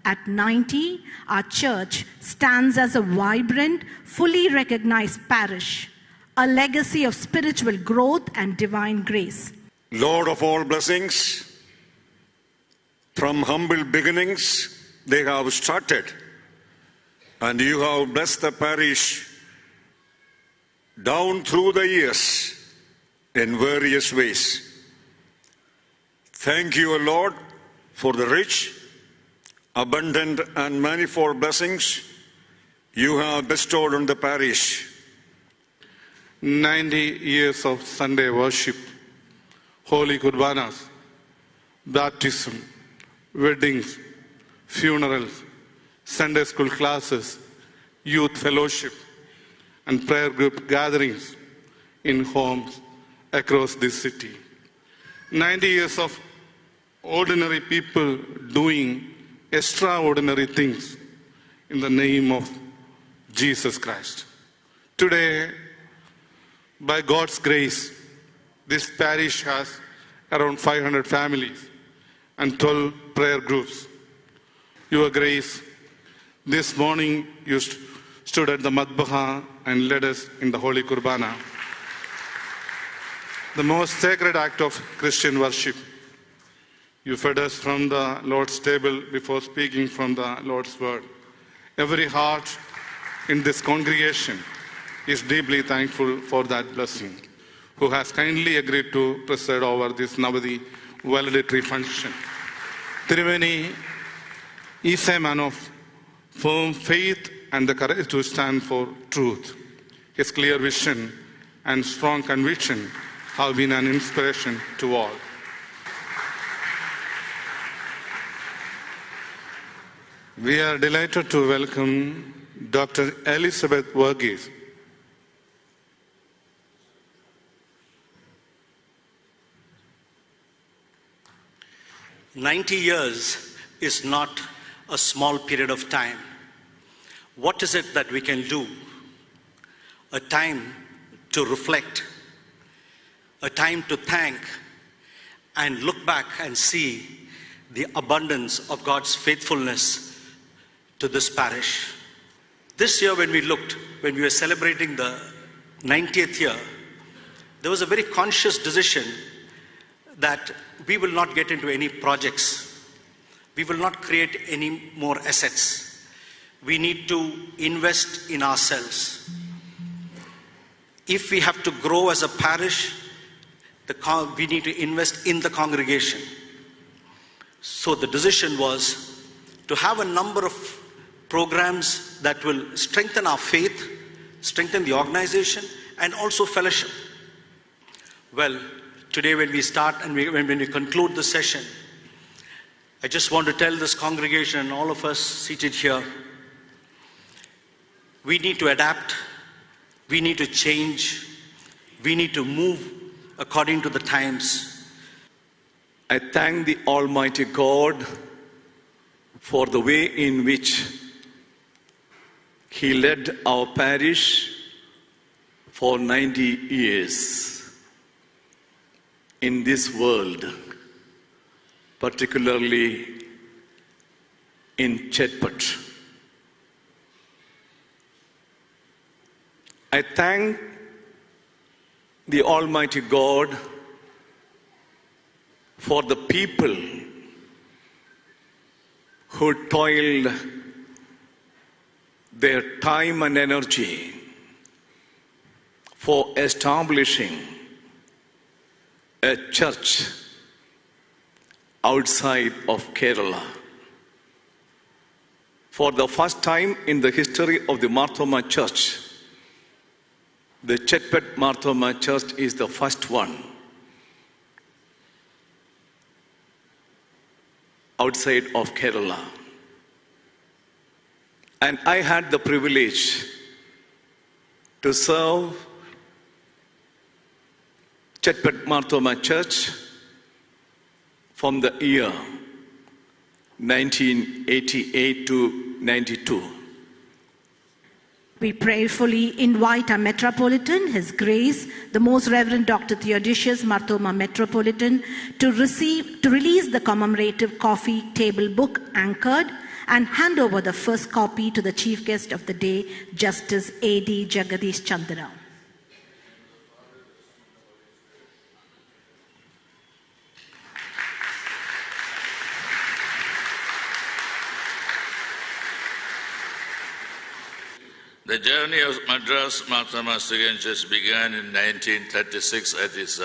At 90, our church stands as a vibrant, fully recognized parish, a legacy of spiritual growth and divine grace. Lord of all blessings, from humble beginnings they have started, and you have blessed the parish down through the years in various ways. Thank you, O Lord, for the rich, abundant and manifold blessings you have bestowed on the parish. 90 years of Sunday worship, Holy Kurbanas, baptism, weddings, funerals, Sunday school classes, youth fellowship, and prayer group gatherings in homes across this city. 90 years of ordinary people doing extraordinary things in the name of Jesus Christ. Today, by God's grace, this parish has around 500 families and 12 prayer groups. Your Grace, this morning you stood at the Madbaha and led us in the Holy Kurbana, the most sacred act of Christian worship. You fed us from the Lord's table before speaking from the Lord's word. Every heart in this congregation is deeply thankful for that blessing, who has kindly agreed to preside over this Navadi valedictory function. Triveni is a man of firm faith and the courage to stand for truth. His clear vision and strong conviction have been an inspiration to all. We are delighted to welcome Dr. Elizabeth Verghese. "90 years is not a small period of time. What is it that we can do? A time to reflect, a time to thank, and look back and see the abundance of God's faithfulness to this parish." This year when we were celebrating the 90th year, there was a very conscious decision that we will not get into any projects. We will not create any more assets. We need to invest in ourselves. If we have to grow as a parish, we need to invest in the congregation. So the decision was to have a number of programs that will strengthen our faith, strengthen the organization, and also fellowship. Well, today when we start and when we conclude the session, I just want to tell this congregation and all of us seated here, we need to adapt, we need to change, we need to move according to the times. I thank the Almighty God for the way in which He led our parish for 90 years in this world, particularly in Chetpat. I thank the Almighty God for the people who toiled their time and energy for establishing a church outside of Kerala. For the first time in the history of the Marthoma Church, the Chetpat Marthoma Church is the first one outside of Kerala. And I had the privilege to serve Chetpat Marthoma Church from the year 1988 to 92. We prayerfully invite our Metropolitan, His Grace, the Most Reverend Dr. Theodosius Marthoma Metropolitan, to release the commemorative coffee table book, Anchored, and hand over the first copy to the chief guest of the day, Justice A.D. Jagadish Chandra. The journey of Madras Marthoma Second Church began in 1936, as is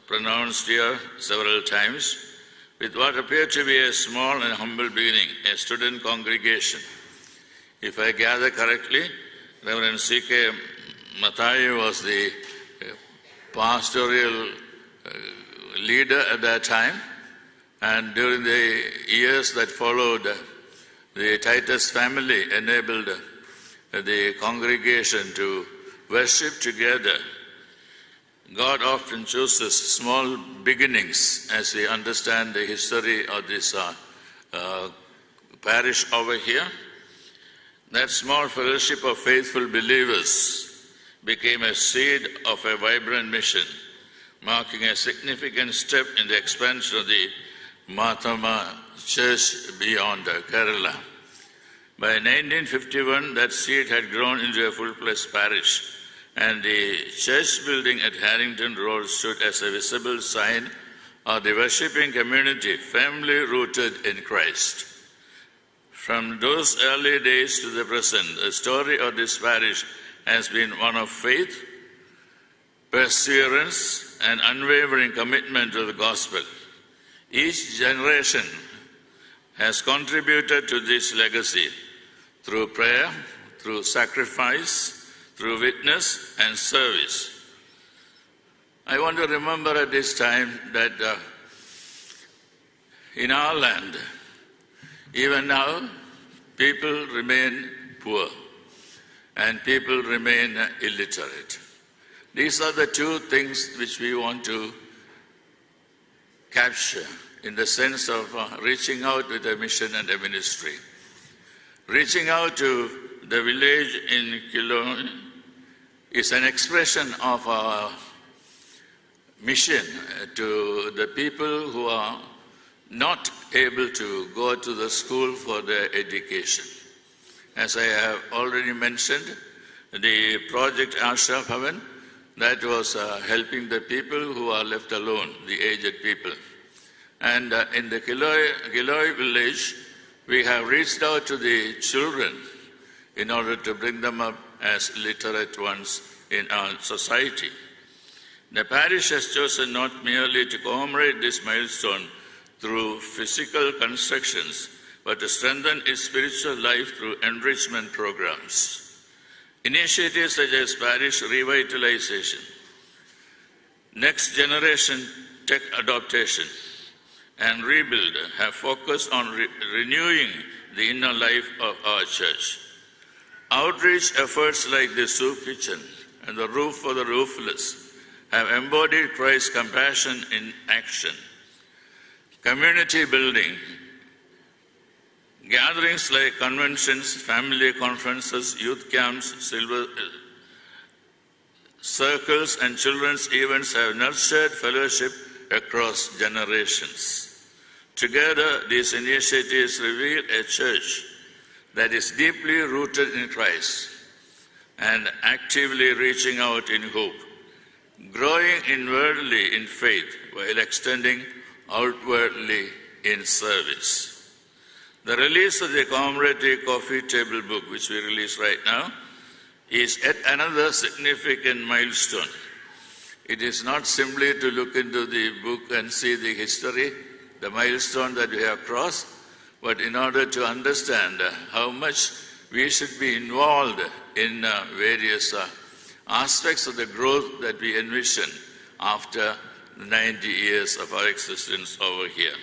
pronounced here several times, with what appeared to be a small and humble beginning, a student congregation. If I gather correctly, Reverend C.K. Mathayu was the pastoral leader at that time, and during the years that followed, the Titus family enabled the congregation to worship together. God often chooses small beginnings as we understand the history of this parish over here. That small fellowship of faithful believers became a seed of a vibrant mission, marking a significant step in the expansion of the Marthoma Church beyond Kerala. By 1951, that seed had grown into a full-fledged parish, and the church building at Harrington Road stood as a visible sign of the worshipping community firmly rooted in Christ. From those early days to the present, the story of this parish has been one of faith, perseverance, and unwavering commitment to the gospel. Each generation has contributed to this legacy through prayer, through sacrifice, through witness and service. I want to remember at this time that in our land, even now, people remain poor and people remain illiterate. These are the two things which we want to capture in the sense of reaching out with a mission and a ministry. Reaching out to the village in Kiloi is an expression of our mission to the people who are not able to go to the school for their education. As I have already mentioned, the project Asha Bhavan, that was helping the people who are left alone, the aged people. And in the Kiloi village, we have reached out to the children in order to bring them up as literate ones in our society. The parish has chosen not merely to commemorate this milestone through physical constructions, but to strengthen its spiritual life through enrichment programs. Initiatives such as parish revitalization, next generation tech adaptation, and rebuild have focused on renewing the inner life of our church. Outreach efforts like the soup kitchen and the roof for the roofless have embodied Christ's compassion in action. Community building, gatherings like conventions, family conferences, youth camps, silver circles, and children's events have nurtured fellowship across generations. Together, these initiatives reveal a church that is deeply rooted in Christ and actively reaching out in hope, growing inwardly in faith while extending outwardly in service. The release of the commemorative coffee table book, which we release right now, is yet another significant milestone. It is not simply to look into the book and see the history, the milestone that we have crossed, but in order to understand how much we should be involved in various aspects of the growth that we envision after 90 years of our existence over here.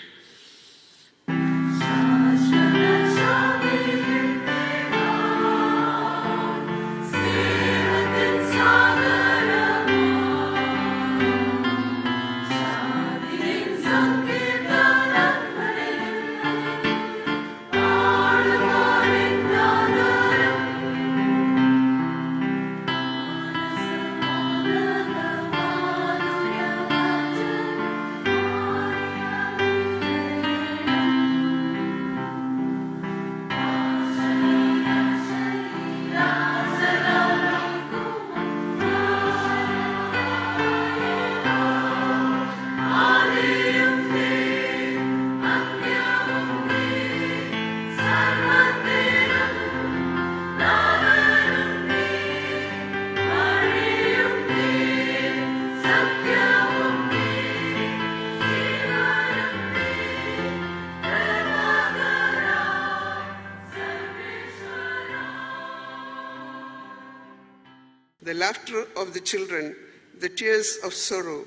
laughter of the children, the tears of sorrow,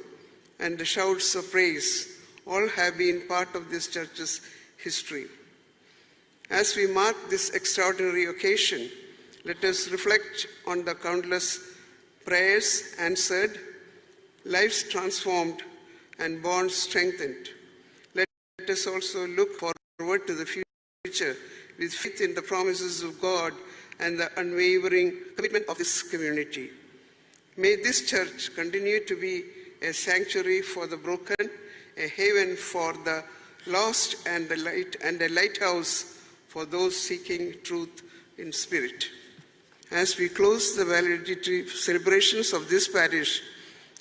and the shouts of praise all have been part of this church's history. As we mark this extraordinary occasion, let us reflect on the countless prayers answered, lives transformed, and bonds strengthened. Let us also look forward to the future with faith in the promises of God and the unwavering commitment of this community. May this church continue to be a sanctuary for the broken, a haven for the lost, and a lighthouse for those seeking truth in spirit. As we close the valedictory celebrations of this parish,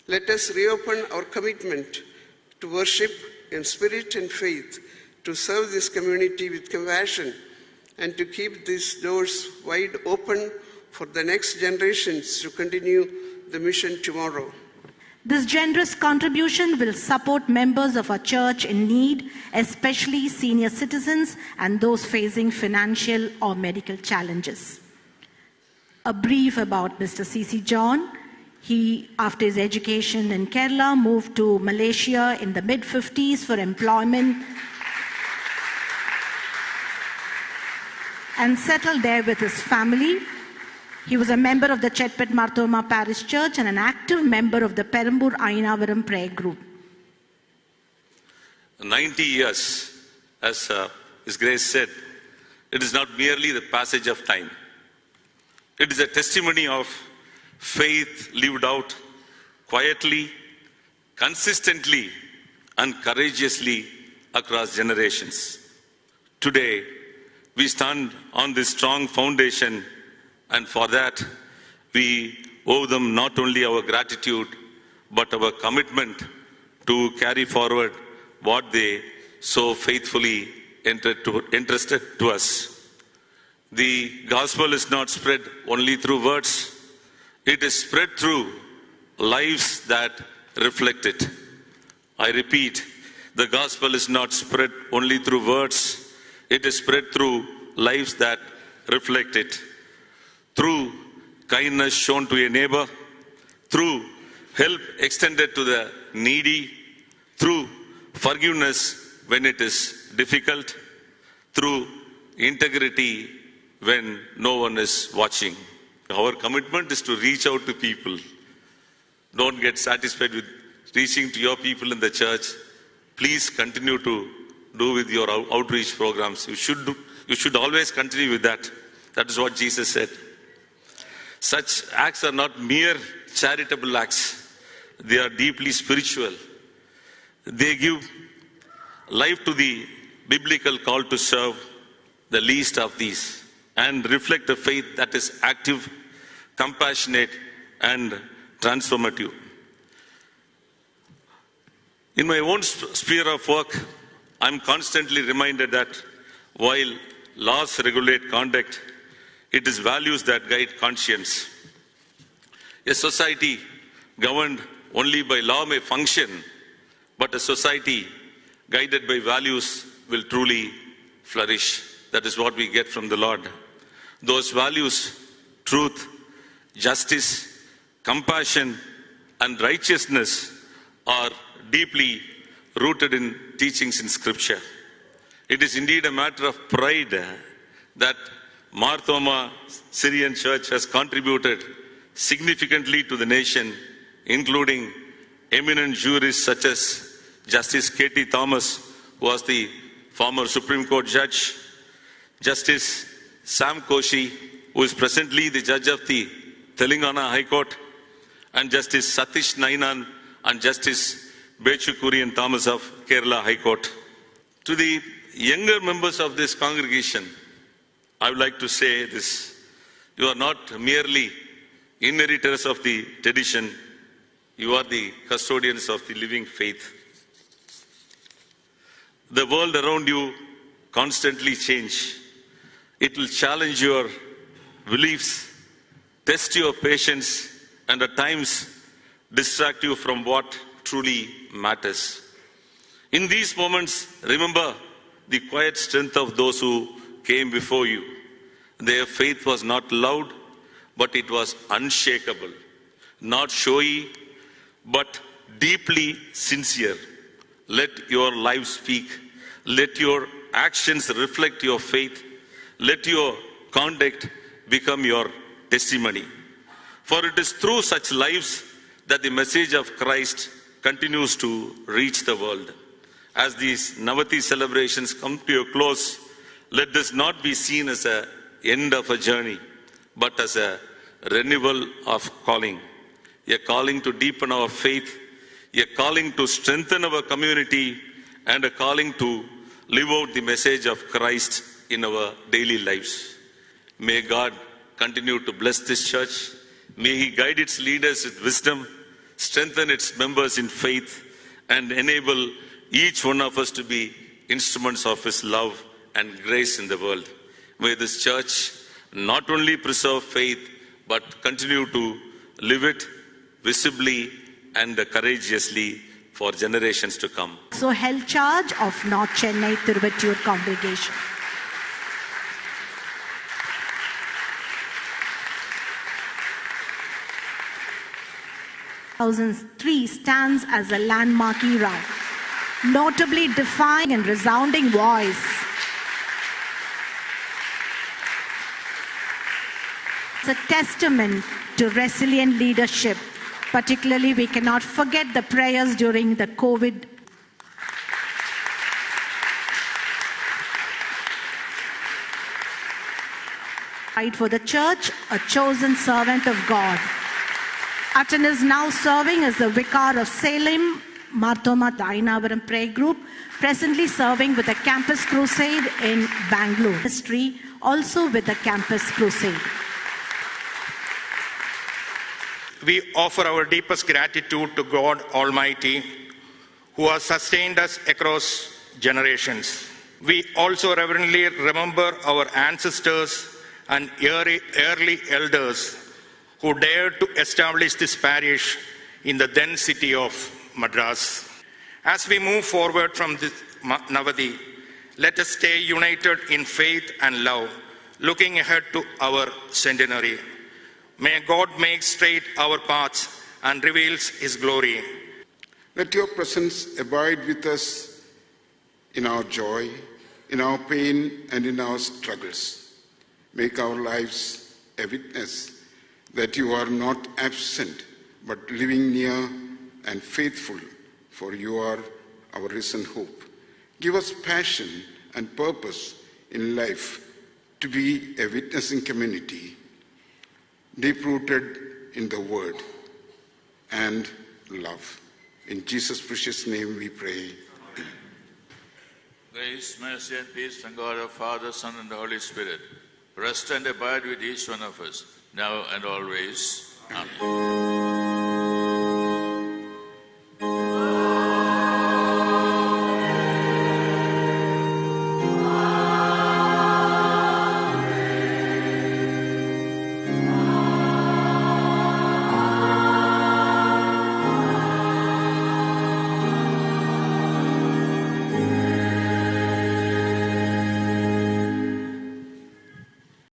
let us reopen our commitment to worship in spirit and faith, to serve this community with compassion, and to keep these doors wide open for the next generations to continue the mission tomorrow. This generous contribution will support members of our church in need, especially senior citizens and those facing financial or medical challenges. A brief about Mr. C.C. John. He, after his education in Kerala, moved to Malaysia in the mid-50s for employment and settled there with his family. He was a member of the Chetpet Marthoma Parish Church and an active member of the Perambur Ainavaram prayer group. 90 years, as His Grace said, it is not merely the passage of time. It is a testimony of faith lived out quietly, consistently, and courageously across generations. Today, we stand on this strong foundation, and for that, we owe them not only our gratitude, but our commitment to carry forward what they so faithfully entrusted to us. The gospel is not spread only through words, it is spread through lives that reflect it. I repeat, the gospel is not spread only through words, it is spread through lives that reflect it. Through kindness shown to a neighbor, through help extended to the needy, through forgiveness when it is difficult, through integrity when no one is watching. Our commitment is to reach out to people. Don't get satisfied with reaching to your people in the church. Please continue to do with your outreach programs. You should always continue with that. That is what Jesus said. Such acts are not mere charitable acts. They are deeply spiritual. They give life to the biblical call to serve the least of these and reflect a faith that is active, compassionate, and transformative. In my own sphere of work, I'm constantly reminded that while laws regulate conduct, it is values that guide conscience. A society governed only by law may function, but a society guided by values will truly flourish. That is what we get from the Lord. Those values, truth, justice, compassion, and righteousness, are deeply rooted in teachings in Scripture. It is indeed a matter of pride that Marthoma Syrian Church has contributed significantly to the nation, including eminent jurists such as Justice K.T. Thomas, who was the former Supreme Court judge, Justice Sam Koshi, who is presently the judge of the Telangana High Court, and Justice Satish Nainan and Justice Bechu Kurian Thomas of Kerala High Court. To the younger members of this congregation, I would like to say this: you are not merely inheritors of the tradition, you are the custodians of the living faith. The world around you constantly changes. It will challenge your beliefs, test your patience, and at times distract you from what truly matters. In these moments, remember the quiet strength of those who came before you. Their faith was not loud, but it was unshakable. not showy, but deeply sincere. Let your life speak. Let your actions reflect your faith. Let your conduct become your testimony. For it is through such lives that the message of Christ continues to reach the world. As these Navati celebrations come to a close, let this not be seen as an end of a journey, but as a renewal of calling. A calling to deepen our faith, a calling to strengthen our community, and a calling to live out the message of Christ in our daily lives. May God continue to bless this church. May He guide its leaders with wisdom, strengthen its members in faith, and enable each one of us to be instruments of His love and grace in the world. May this church not only preserve faith, but continue to live it visibly and courageously for generations to come. So held charge of North Chennai Thiruvattur congregation. (2003) stands as a landmark era, notably defining and resounding voice. It's a testament to resilient leadership. Particularly, we cannot forget the prayers during the COVID. For the church, a chosen servant of God. Attan is now serving as the vicar of Salem Marthoma Dainavaram Prayer Group, presently serving with the Campus Crusade in Bangalore. History also with the Campus Crusade. We offer our deepest gratitude to God Almighty, who has sustained us across generations. We also reverently remember our ancestors and early elders who dared to establish this parish in the then city of Madras. As we move forward from this Navati, let us stay united in faith and love, looking ahead to our centenary. May God make straight our paths and reveals His glory. Let your presence abide with us in our joy, in our pain, and in our struggles. Make our lives a witness that you are not absent, but living near and faithful, for you are our risen hope. Give us passion and purpose in life to be a witnessing community, deep-rooted in the Word and love. In Jesus' precious name we pray. Grace, mercy, and peace from God our Father, Son, and the Holy Spirit rest and abide with each one of us, now and always. Amen.